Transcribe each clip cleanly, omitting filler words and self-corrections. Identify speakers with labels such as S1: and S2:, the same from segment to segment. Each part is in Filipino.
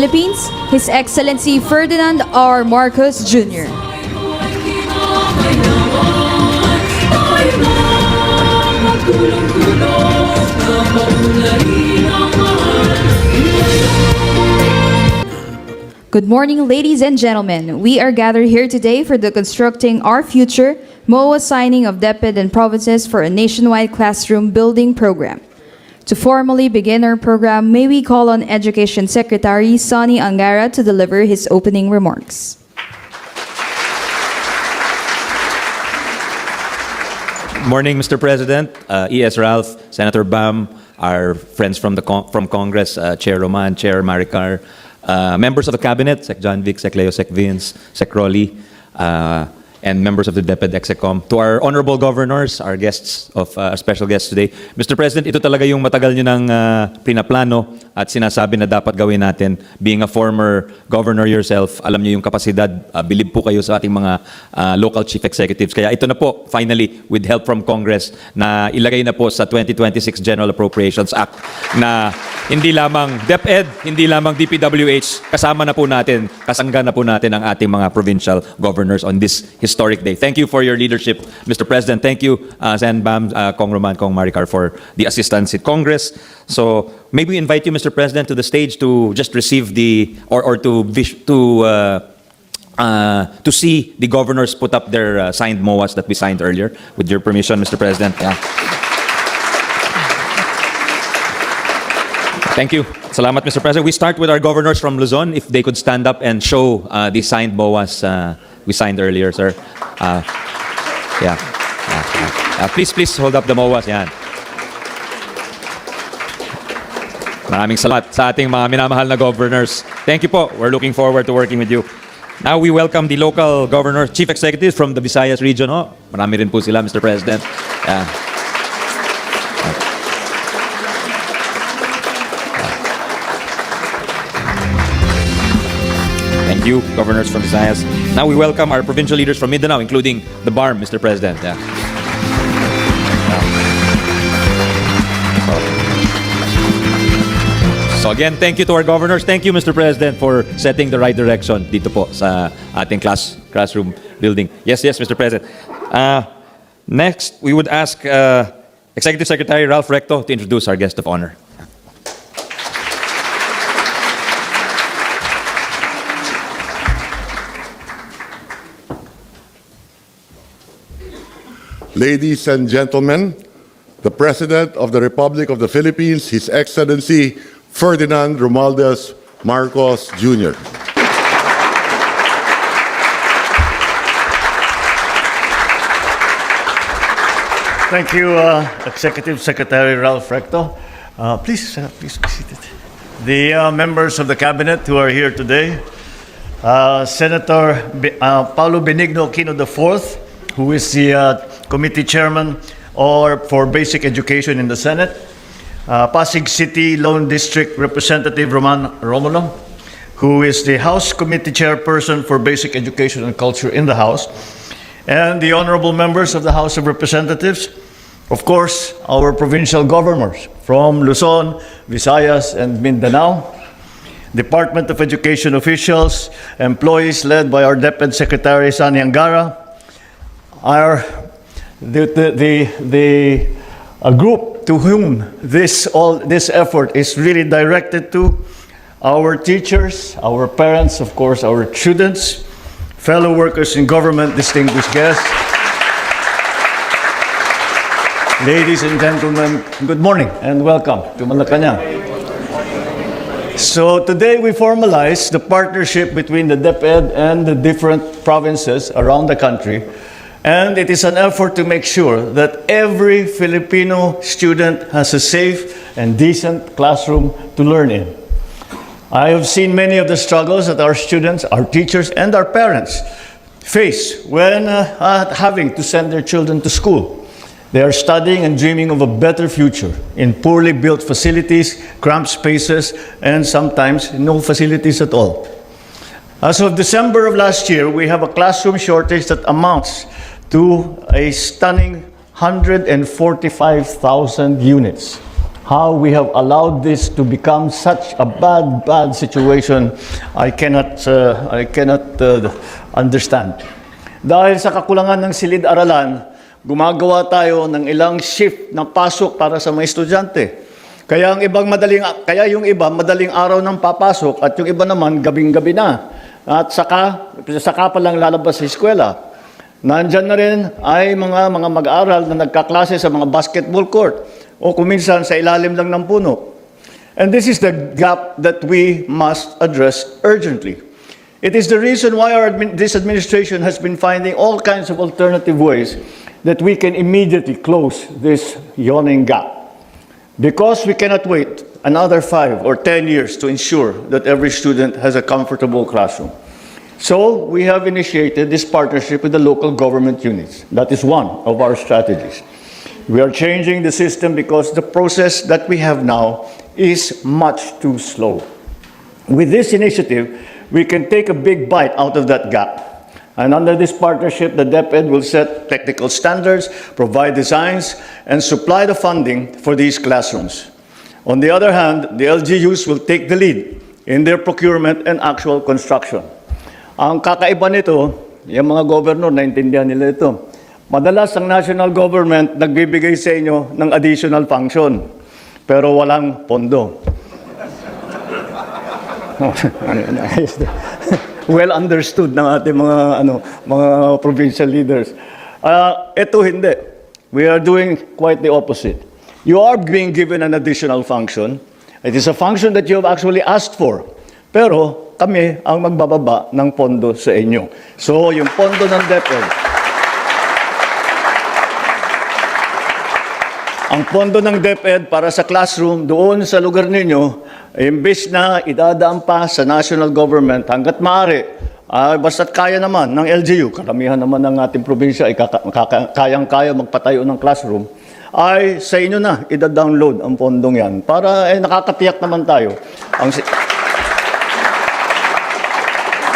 S1: Philippines, His Excellency Ferdinand R. Marcos Jr. Good morning, ladies and gentlemen. We are gathered here today for the Constructing Our Future MOA signing of DepEd and provinces for a nationwide classroom building program. To formally begin our program, may we call on Education Secretary Sonny Angara to deliver his opening remarks.
S2: Morning, Mr. President, E.S. Ralph, Senator Bam, our friends from Congress, Chair Roman, Chair Maricar, members of the Cabinet, Sec John Vic, Sec Leo, Sec Vince, Sec Rolly, and members of the DepEd Execom, to our honorable governors, our guests of special guests today. Mr. President, ito talaga yung matagal nyo ng pinaplano at sinasabi na dapat gawin natin. Being a former governor yourself, alam nyo yung kapasidad, bilib po kayo sa ating mga local chief executives. Kaya ito na po, finally, with help from Congress, na ilagay na po sa 2026 General Appropriations Act na hindi lamang DepEd, hindi lamang DPWH, kasama na po natin, kasangga na po natin ang ating mga provincial governors on this historic day. Thank you for your leadership, Mr. President. Thank you, Sen Bam, Kong Roman, Kong Maricar, for the assistance in Congress. So maybe we invite you, Mr. President, to the stage to just receive the, or to see the governors put up their signed MOAs that we signed earlier. With your permission, Mr. President. Yeah. Thank you. Salamat, Mr. President. We start with our governors from Luzon. If they could stand up and show the signed MOAs we signed earlier, sir. Please hold up the MOAs. Yan. Maraming salamat sa ating mga minamahal na governors. Thank you po. We're looking forward to working with you. Now we welcome the local governors, chief executives from the Visayas region. Oh, marami rin po sila, Mr. President. Thank you, governors from Visayas. Now we welcome our provincial leaders from Mindanao, including the BARM, Mr. President. Yeah. So again, thank you to our governors. Thank you, Mr. President, for setting the right direction dito po sa ating classroom building. Yes, Mr. President. Next, we would ask Executive Secretary Ralph Recto to introduce our guest of honor.
S3: Ladies and gentlemen, the President of the Republic of the Philippines, His Excellency Ferdinand Romualdez Marcos Jr.
S4: Thank you, Executive Secretary Ralph Recto. Please be seated. The members of the Cabinet who are here today, Senator Paulo Benigno Aquino IV, who is the Committee Chairman for Basic Education in the Senate, Pasig City Lone District Representative Roman Romulo, who is the House Committee Chairperson for Basic Education and Culture in the House, and the honorable members of the House of Representatives, of course, our provincial governors from Luzon, Visayas, and Mindanao, Department of Education officials, employees led by our DepEd Secretary Sonny Angara, a group to whom this effort is really directed to, our teachers, our parents, of course, our students, fellow workers in government, distinguished guests. Ladies and gentlemen, good morning and welcome to Malacanang. So today we formalize the partnership between the DepEd and the different provinces around the country. And it is an effort to make sure that every Filipino student has a safe and decent classroom to learn in. I have seen many of the struggles that our students, our teachers, and our parents face when having to send their children to school. They are studying and dreaming of a better future in poorly built facilities, cramped spaces, and sometimes no facilities at all. As of December of last year, we have a classroom shortage that amounts to a stunning 145,000 units. How we have allowed this to become such a bad situation, I cannot understand. Dahil sa kakulangan ng silid-aralan, gumagawa tayo ng ilang shift na pasok para sa mga estudyante. Kaya yung iba madaling araw nang papasok at yung iba naman gabing-gabi na. At saka pa lang lalabas sa eskwela. Nandyan na rin ay mga mag-aaral na nagkaklase sa mga basketball court o kuminsan sa ilalim lang ng puno. And this is the gap that we must address urgently. It is the reason why this administration has been finding all kinds of alternative ways that we can immediately close this yawning gap. Because we cannot wait another 5 or 10 years to ensure that every student has a comfortable classroom. So we have initiated this partnership with the local government units. That is one of our strategies. We are changing the system because the process that we have now is much too slow. With this initiative, we can take a big bite out of that gap. And under this partnership, the DepEd will set technical standards, provide designs, and supply the funding for these classrooms. On the other hand, the LGUs will take the lead in their procurement and actual construction. Ang kakaiba nito, yung mga governor, naintindihan nila ito. Madalas ang national government nagbibigay sa inyo ng additional function, pero walang pondo. Well understood ng ating mga provincial leaders. Ito hindi. We are doing quite the opposite. You are being given an additional function. It is a function that you have actually asked for. Pero kami ang magbababa ng pondo sa inyo. So, yung pondo ng DepEd, ang pondo ng DepEd para sa classroom doon sa lugar ninyo, imbes na idadaan pa sa national government hanggat maaari, basta't kaya naman ng LGU, karamihan naman ng ating probinsya ay kayang-kaya magpatayo ng classroom, ay sa inyo na ida-download ang pondong yan para nakakatiyak naman tayo.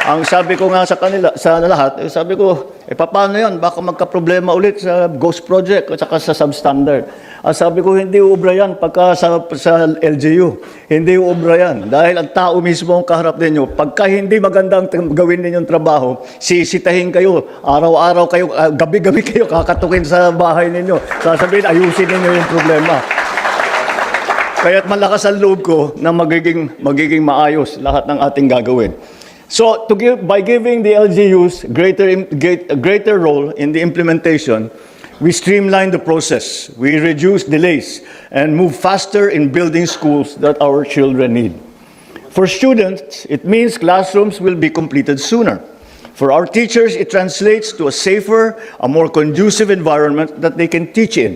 S4: Ang sabi ko nga sa kanila, sa lahat, sabi ko, paano yan? Baka magka-problema ulit sa ghost project at saka sa substandard. Sabi ko, hindi uubra yan pagka sa LGU. Hindi uubra yan. Dahil ang tao mismo ang kaharap ninyo. Pagka hindi magandang gawin ninyong trabaho, sisitahin kayo. Araw-araw kayo, gabi-gabi kayo kakatukin sa bahay ninyo. Sasabihin, ayusin ninyo yung problema. Kaya't malakas ang loob ko na magiging maayos lahat ng ating gagawin. So, by giving the LGUs a greater role in the implementation, we streamline the process, we reduce delays, and move faster in building schools that our children need. For students, it means classrooms will be completed sooner. For our teachers, it translates to a safer, a more conducive environment that they can teach in.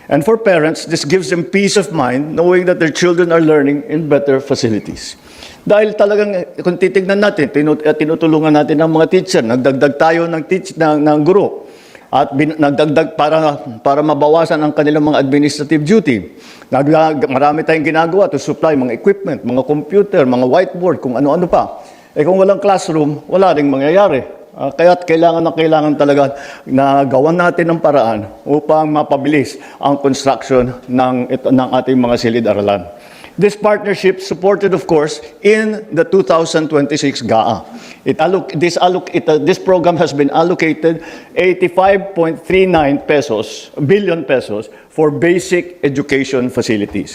S4: And for parents, this gives them peace of mind knowing that their children are learning in better facilities. Dahil talagang kung titignan natin, tinutulungan natin ng mga teacher, nagdagdag tayo ng guro at nagdagdag para mabawasan ang kanilang mga administrative duty. Marami tayong ginagawa to supply mga equipment, mga computer, mga whiteboard, kung ano-ano pa. Kung walang classroom, wala ring mangyayari. Kaya't kailangan talaga na gawan natin ng paraan upang mapabilis ang construction ng ating mga silid-aralan. This partnership supported, of course, in the 2026 GAA. This program has been allocated 85.39 billion pesos for basic education facilities.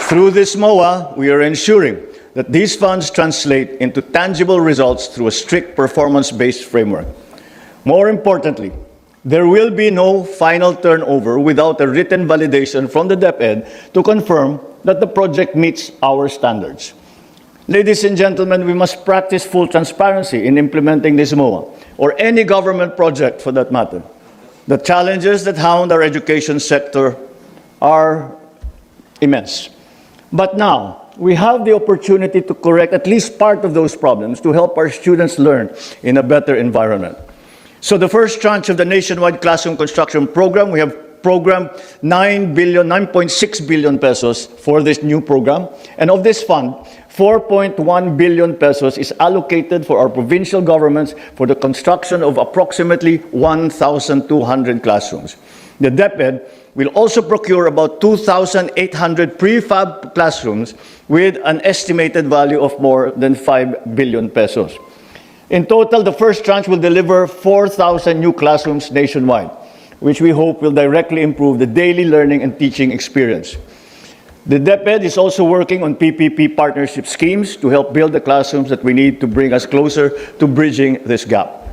S4: Through this MOA, we are ensuring that these funds translate into tangible results through a strict performance-based framework. More importantly, there will be no final turnover without a written validation from the DepEd to confirm that the project meets our standards. Ladies and gentlemen, we must practice full transparency in implementing this MOA, or any government project for that matter. The challenges that hound our education sector are immense. But now, we have the opportunity to correct at least part of those problems to help our students learn in a better environment. So the first tranche of the nationwide classroom construction program, we have program 9.6 billion pesos for this new program. And of this fund, 4.1 billion pesos is allocated for our provincial governments for the construction of approximately 1,200 classrooms. The DepEd will also procure about 2,800 prefab classrooms with an estimated value of more than 5 billion pesos. In total, the first tranche will deliver 4,000 new classrooms nationwide, which we hope will directly improve the daily learning and teaching experience. The DepEd is also working on PPP partnership schemes to help build the classrooms that we need to bring us closer to bridging this gap.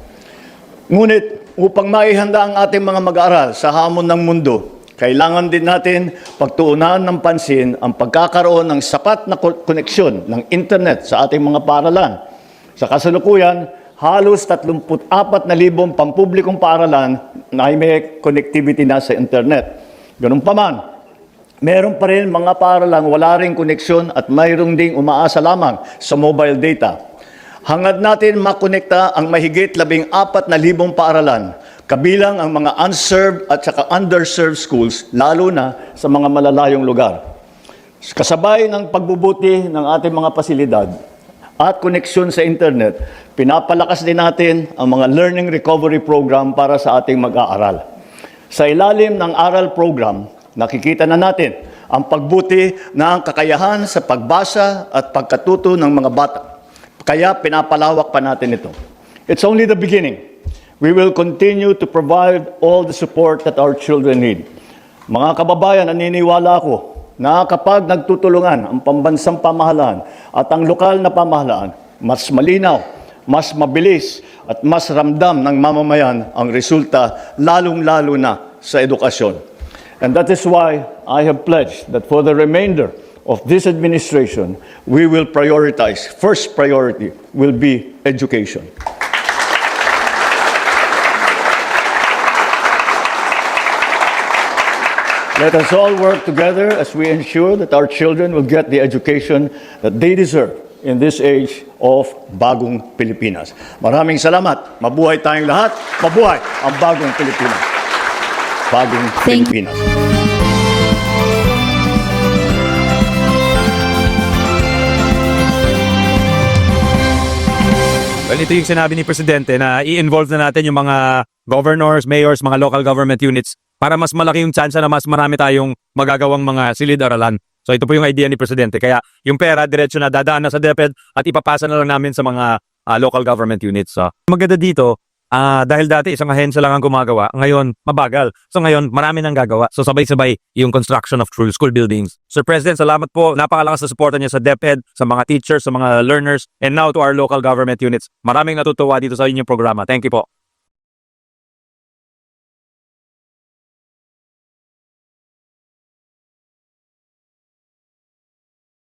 S4: Ngunit, upang maihanda ang ating mga mag-aaral sa hamon ng mundo, kailangan din natin pagtuunan ng pansin ang pagkakaroon ng sapat na koneksyon ng internet sa ating mga paaralan. Sa kasalukuyan, halos 34,000 pampublikong paaralan na may connectivity na sa internet. Ganun pa man, meron pa rin mga paaralang wala ring koneksyon at mayroong ding umaasa lamang sa mobile data. Hangad natin makonekta ang mahigit 14,000 paaralan, kabilang ang mga unserved at saka underserved schools, lalo na sa mga malalayong lugar. Kasabay ng pagbubuti ng ating mga pasilidad at koneksyon sa internet, pinapalakas din natin ang mga learning recovery program para sa ating mag-aaral. Sa ilalim ng ARAL program, nakikita na natin ang pagbuti ng kakayahan sa pagbasa at pagkatuto ng mga bata. Kaya pinapalawak pa natin ito. It's only the beginning. We will continue to provide all the support that our children need. Mga kababayan, naniniwala ako na kapag nagtutulungan ang pambansang pamahalaan at ang lokal na pamahalaan, mas malinaw, mas mabilis at mas ramdam ng mamamayan ang resulta, lalong-lalo na sa edukasyon. And that is why I have pledged that for the remainder of this administration, we will prioritize, first priority will be education. Let us all work together as we ensure that our children will get the education that they deserve in this age of bagong Pilipinas. Maraming salamat. Mabuhay tayong lahat. Mabuhay ang bagong Pilipinas. Bagong
S1: Thank-
S4: Pilipinas.
S5: Well, ito yung sinabi ni Presidente na i-involve na natin yung mga governors, mayors, mga local government units para mas malaki yung chance na mas marami tayong magagawang mga silid-aralan. So ito po yung idea ni Presidente. Kaya yung pera, diretso na dadaan na sa DepEd at ipapasa na lang namin sa mga local government units. So, maganda dito, dahil dati isang ahensya lang ang gumagawa, ngayon mabagal. So ngayon marami nang gagawa. So sabay-sabay yung construction of true school buildings. Sir President, salamat po. Napakalakas na suporta niya sa DepEd, sa mga teachers, sa mga learners, and now to our local government units. Maraming natutuwa dito sa inyong programa. Thank you po.